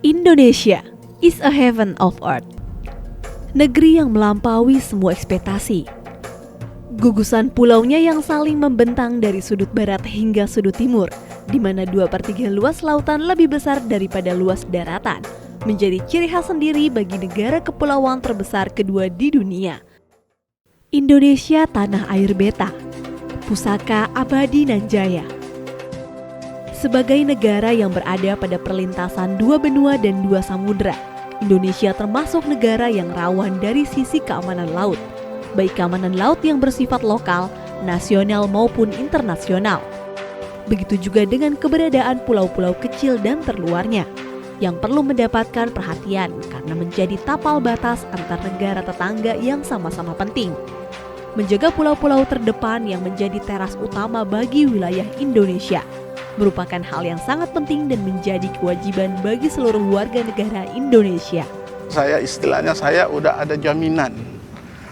Indonesia is a heaven of earth. Negeri yang melampaui semua ekspektasi. Gugusan pulaunya yang saling membentang dari sudut barat hingga sudut timur, di mana 2/3 luas lautan lebih besar daripada luas daratan, menjadi ciri khas sendiri bagi negara kepulauan terbesar kedua di dunia. Indonesia tanah air beta, pusaka abadi nan jaya. Sebagai negara yang berada pada perlintasan 2 benua dan 2 samudera, Indonesia termasuk negara yang rawan dari sisi keamanan laut, baik keamanan laut yang bersifat lokal, nasional maupun internasional. Begitu juga dengan keberadaan pulau-pulau kecil dan terluarnya, yang perlu mendapatkan perhatian karena menjadi tapal batas antar negara tetangga yang sama-sama penting. Menjaga pulau-pulau terdepan yang menjadi teras utama bagi wilayah Indonesia merupakan hal yang sangat penting dan menjadi kewajiban bagi seluruh warga negara Indonesia. Istilahnya saya udah ada jaminan.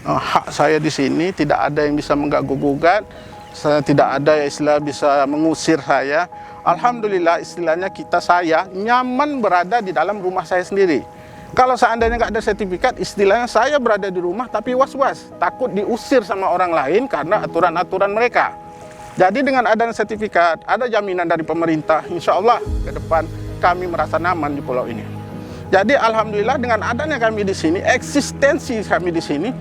Hak saya di sini tidak ada yang bisa mengganggu-gugat, saya tidak ada yang istilah bisa mengusir saya. Alhamdulillah istilahnya saya nyaman berada di dalam rumah saya sendiri. Kalau seandainya nggak ada sertifikat, istilahnya saya berada di rumah tapi was-was, takut diusir sama orang lain karena aturan-aturan mereka. Jadi dengan adanya sertifikat, ada jaminan dari pemerintah, insya Allah ke depan kami merasa nyaman di pulau ini. Jadi alhamdulillah dengan adanya kami di sini, eksistensi kami di sini,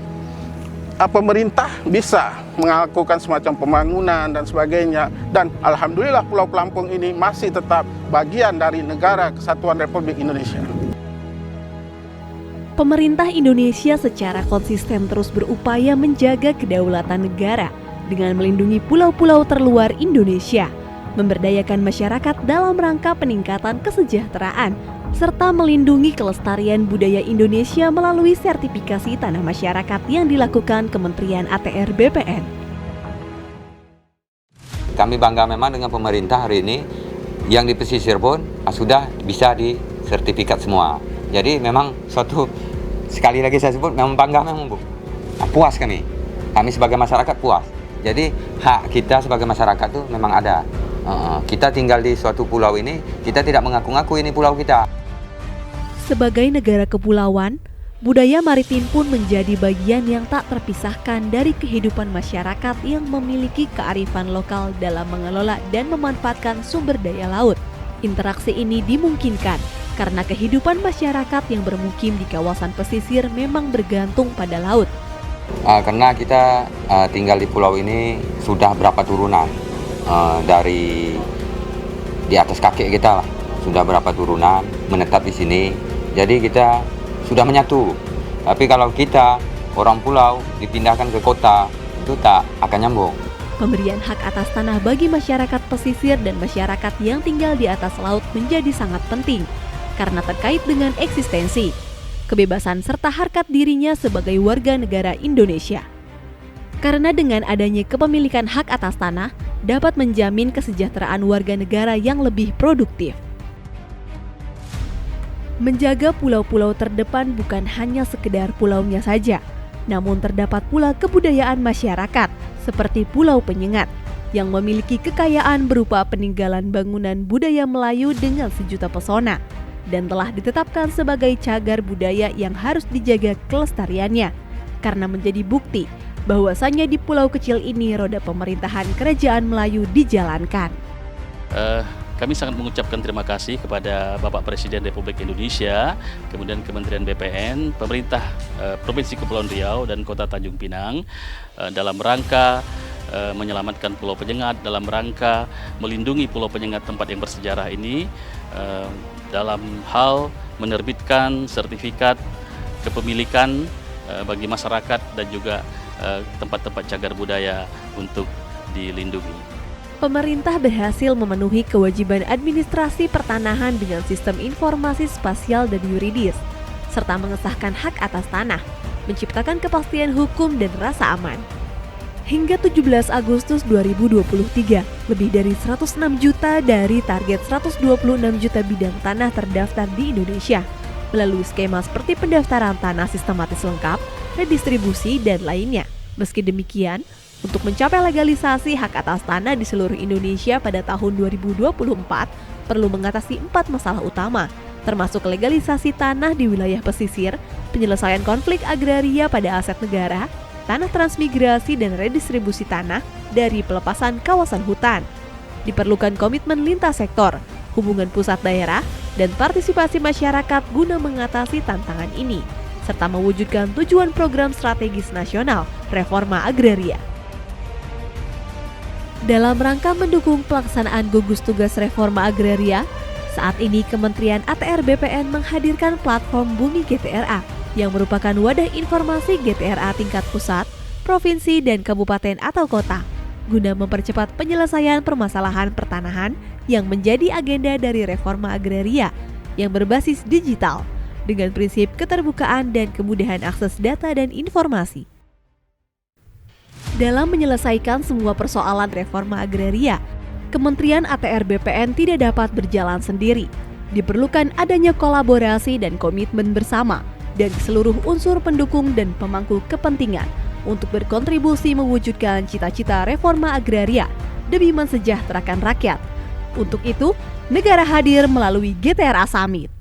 pemerintah bisa melakukan semacam pembangunan dan sebagainya. Dan alhamdulillah Pulau Pelampung ini masih tetap bagian dari negara Kesatuan Republik Indonesia. Pemerintah Indonesia secara konsisten terus berupaya menjaga kedaulatan negara dengan melindungi pulau-pulau terluar Indonesia, memberdayakan masyarakat dalam rangka peningkatan kesejahteraan, serta melindungi kelestarian budaya Indonesia melalui sertifikasi tanah masyarakat yang dilakukan Kementerian ATR BPN. Kami bangga memang dengan pemerintah hari ini, yang di pesisir pun sudah bisa disertifikat semua. Jadi memang sekali lagi saya sebut, memang bangga memang Bu. Puas kami sebagai masyarakat puas. Jadi hak kita sebagai masyarakat tuh memang ada. Kita tinggal di suatu pulau ini, kita tidak mengaku-ngaku ini pulau kita. Sebagai negara kepulauan, budaya maritim pun menjadi bagian yang tak terpisahkan dari kehidupan masyarakat yang memiliki kearifan lokal dalam mengelola dan memanfaatkan sumber daya laut. Interaksi ini dimungkinkan karena kehidupan masyarakat yang bermukim di kawasan pesisir memang bergantung pada laut. Karena kita tinggal di pulau ini sudah berapa turunan, dari di atas kakek kita lah, sudah berapa turunan menetap di sini. Jadi kita sudah menyatu. Tapi kalau kita orang pulau dipindahkan ke kota, itu tak akan nyambung. Pemberian hak atas tanah bagi masyarakat pesisir dan masyarakat yang tinggal di atas laut menjadi sangat penting karena terkait dengan eksistensi, kebebasan serta harkat dirinya sebagai warga negara Indonesia. Karena dengan adanya kepemilikan hak atas tanah dapat menjamin kesejahteraan warga negara yang lebih produktif. Menjaga pulau-pulau terdepan bukan hanya sekedar pulaunya saja, namun terdapat pula kebudayaan masyarakat seperti Pulau Penyengat yang memiliki kekayaan berupa peninggalan bangunan budaya Melayu dengan sejuta pesona dan telah ditetapkan sebagai cagar budaya yang harus dijaga kelestariannya karena menjadi bukti bahwasannya di pulau kecil ini roda pemerintahan kerajaan Melayu dijalankan. Kami sangat mengucapkan terima kasih kepada Bapak Presiden Republik Indonesia, kemudian Kementerian BPN, pemerintah Provinsi Kepulauan Riau dan Kota Tanjung Pinang dalam rangka menyelamatkan Pulau Penyengat, dalam rangka melindungi Pulau Penyengat tempat yang bersejarah ini, dalam hal menerbitkan sertifikat kepemilikan bagi masyarakat dan juga tempat-tempat cagar budaya untuk dilindungi. Pemerintah berhasil memenuhi kewajiban administrasi pertanahan dengan sistem informasi spasial dan yuridis, serta mengesahkan hak atas tanah, menciptakan kepastian hukum dan rasa aman. Hingga 17 Agustus 2023, lebih dari 106 juta dari target 126 juta bidang tanah terdaftar di Indonesia, melalui skema seperti pendaftaran tanah sistematis lengkap, redistribusi, dan lainnya. Meski demikian, untuk mencapai legalisasi hak atas tanah di seluruh Indonesia pada tahun 2024, perlu mengatasi 4 masalah utama, termasuk legalisasi tanah di wilayah pesisir, penyelesaian konflik agraria pada aset negara, tanah transmigrasi dan redistribusi tanah dari pelepasan kawasan hutan. Diperlukan komitmen lintas sektor, hubungan pusat daerah, dan partisipasi masyarakat guna mengatasi tantangan ini, serta mewujudkan tujuan program strategis nasional reforma agraria. Dalam rangka mendukung pelaksanaan gugus tugas reforma agraria, saat ini Kementerian ATR BPN menghadirkan platform Bumi GTRA yang merupakan wadah informasi GTRA tingkat pusat, provinsi, dan kabupaten atau kota, guna mempercepat penyelesaian permasalahan pertanahan yang menjadi agenda dari reforma agraria yang berbasis digital, dengan prinsip keterbukaan dan kemudahan akses data dan informasi. Dalam menyelesaikan semua persoalan reforma agraria, Kementerian ATR BPN tidak dapat berjalan sendiri. Diperlukan adanya kolaborasi dan komitmen bersama dari seluruh unsur pendukung dan pemangku kepentingan untuk berkontribusi mewujudkan cita-cita reforma agraria demi mensejahterakan rakyat. Untuk itu, negara hadir melalui GTRA Summit.